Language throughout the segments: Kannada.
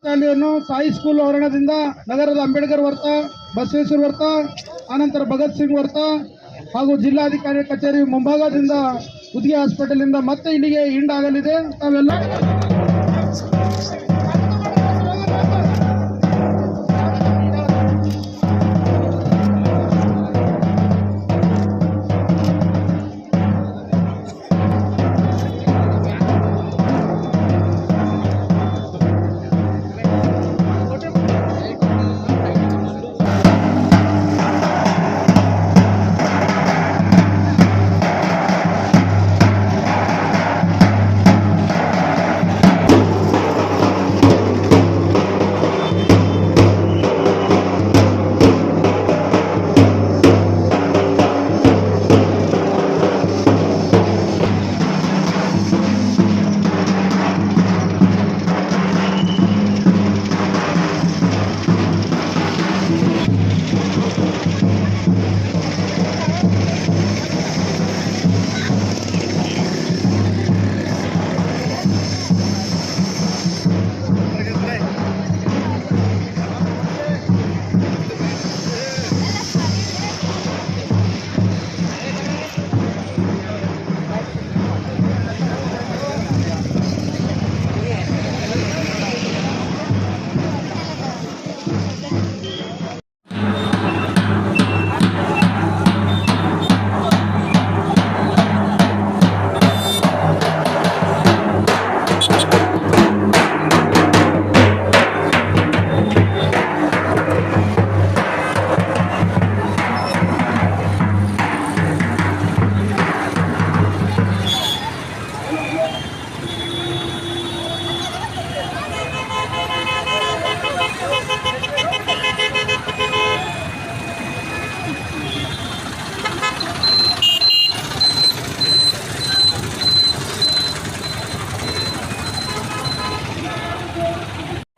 ಶಾಲೆಯನ್ನು ಸಾಯಿ ಸ್ಕೂಲ್ ಆವರಣದಿಂದ ನಗರದ ಅಂಬೇಡ್ಕರ್ ವೃತ್ತ, ಬಸವೇಶ್ವರ ವೃತ್ತ, ಆನಂತರ ಭಗತ್ ಸಿಂಗ್ ವೃತ್ತ ಹಾಗೂ ಜಿಲ್ಲಾಧಿಕಾರಿ ಕಚೇರಿ ಮುಂಭಾಗದಿಂದ ಉದ್ಗಿ ಹಾಸ್ಪಿಟಲ್ ಮತ್ತೆ ಇಲ್ಲಿಗೆ ಹಿಂಡಾಗಲಿದೆ. ತಾವೆಲ್ಲ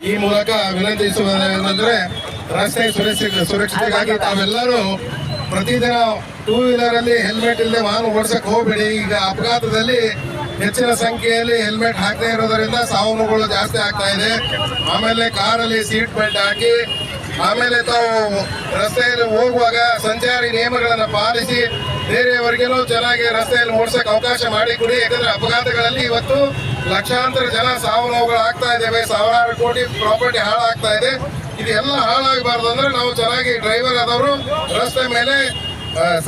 ಈ ಮೂಲಕ ವಿನಂತಿಸುವುದೇನೆಂದರೆ ರಸ್ತೆ ಸುರಕ್ಷತೆಗಾಗಿ ತಾವೆಲ್ಲರೂ ಪ್ರತಿದಿನ ಟೂ ವೀಲರ್ ಅಲ್ಲಿ ಹೆಲ್ಮೆಟ್ ಇಲ್ಲದೆ ವಾಹನ ಓಡಿಸಕ್ ಹೋಗ್ಬೇಡಿ. ಈಗ ಅಪಘಾತದಲ್ಲಿ ಹೆಚ್ಚಿನ ಸಂಖ್ಯೆಯಲ್ಲಿ ಹೆಲ್ಮೆಟ್ ಹಾಕದೇ ಇರೋದರಿಂದ ಸಾವು ನೋವುಗಳು ಜಾಸ್ತಿ ಆಗ್ತಾ ಇದೆ. ಆಮೇಲೆ ಕಾರಲ್ಲಿ ಸೀಟ್ ಬೆಲ್ಟ್ ಹಾಕಿ, ಆಮೇಲೆ ತಾವು ರಸ್ತೆಯಲ್ಲಿ ಹೋಗುವಾಗ ಸಂಚಾರಿ ನಿಯಮಗಳನ್ನು ಪಾಲಿಸಿ ಬೇರೆಯವರಿಗೇನೂ ಚೆನ್ನಾಗಿ ರಸ್ತೆಯಲ್ಲಿ ಓಡಿಸಕ್ ಅವಕಾಶ ಮಾಡಿಕೊಡಿ. ಯಾಕಂದ್ರೆ ಅಪಘಾತಗಳಲ್ಲಿ ಇವತ್ತು ಲಕ್ಷಾಂತರ ಜನ ಸಾವು ನೋವುಗಳು ಆಗ್ತಾ ಇದ್ದೇವೆ, ಸಾವಿರಾರು ಕೋಟಿ ಪ್ರಾಪರ್ಟಿ ಹಾಳಾಗ್ತಾ ಇದೆ. ಇದೆಲ್ಲ ಹಾಳಾಗಬಾರ್ದು ಅಂದ್ರೆ ನಾವು ಚೆನ್ನಾಗಿ ಡ್ರೈವರ್ ಆದವರು ರಸ್ತೆ ಮೇಲೆ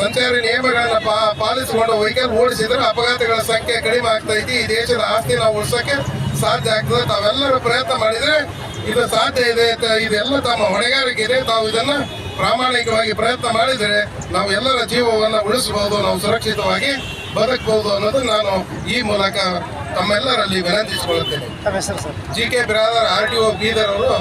ಸಂಚಾರಿ ನಿಯಮಗಳನ್ನ ಪಾಲಿಸಿಕೊಂಡು ವೆಹಿಕಲ್ ಓಡಿಸಿದ್ರೆ ಅಪಘಾತಗಳ ಸಂಖ್ಯೆ ಕಡಿಮೆ ಆಗ್ತಾ ಇದೆ. ಈ ದೇಶದ ಆಸ್ತಿ ನಾವು ಉಳಿಸೋಕೆ ಸಾಧ್ಯ ಆಗ್ತದೆ. ತಾವೆಲ್ಲರೂ ಪ್ರಯತ್ನ ಮಾಡಿದ್ರೆ ಇದು ಸಾಧ್ಯ ಇದೆ. ಇದೆಲ್ಲ ತಮ್ಮ ಹೊಣೆಗಾರಿಕೆ ಇದೆ. ತಾವು ಇದನ್ನ ಪ್ರಾಮಾಣಿಕವಾಗಿ ಪ್ರಯತ್ನ ಮಾಡಿದರೆ ನಾವು ಎಲ್ಲರ ಜೀವವನ್ನು ಉಳಿಸಬಹುದು, ನಾವು ಸುರಕ್ಷಿತವಾಗಿ ಬದುಕಬಹುದು ಅನ್ನೋದು ನಾನು ಈ ಮೂಲಕ ತಮ್ಮೆಲ್ಲರಲ್ಲಿ ವಿನಂತಿಸಿಕೊಳ್ಳುತ್ತೇನೆ. ಹೆಸರು sir GK Biradar RTO Bidar ಅವರು.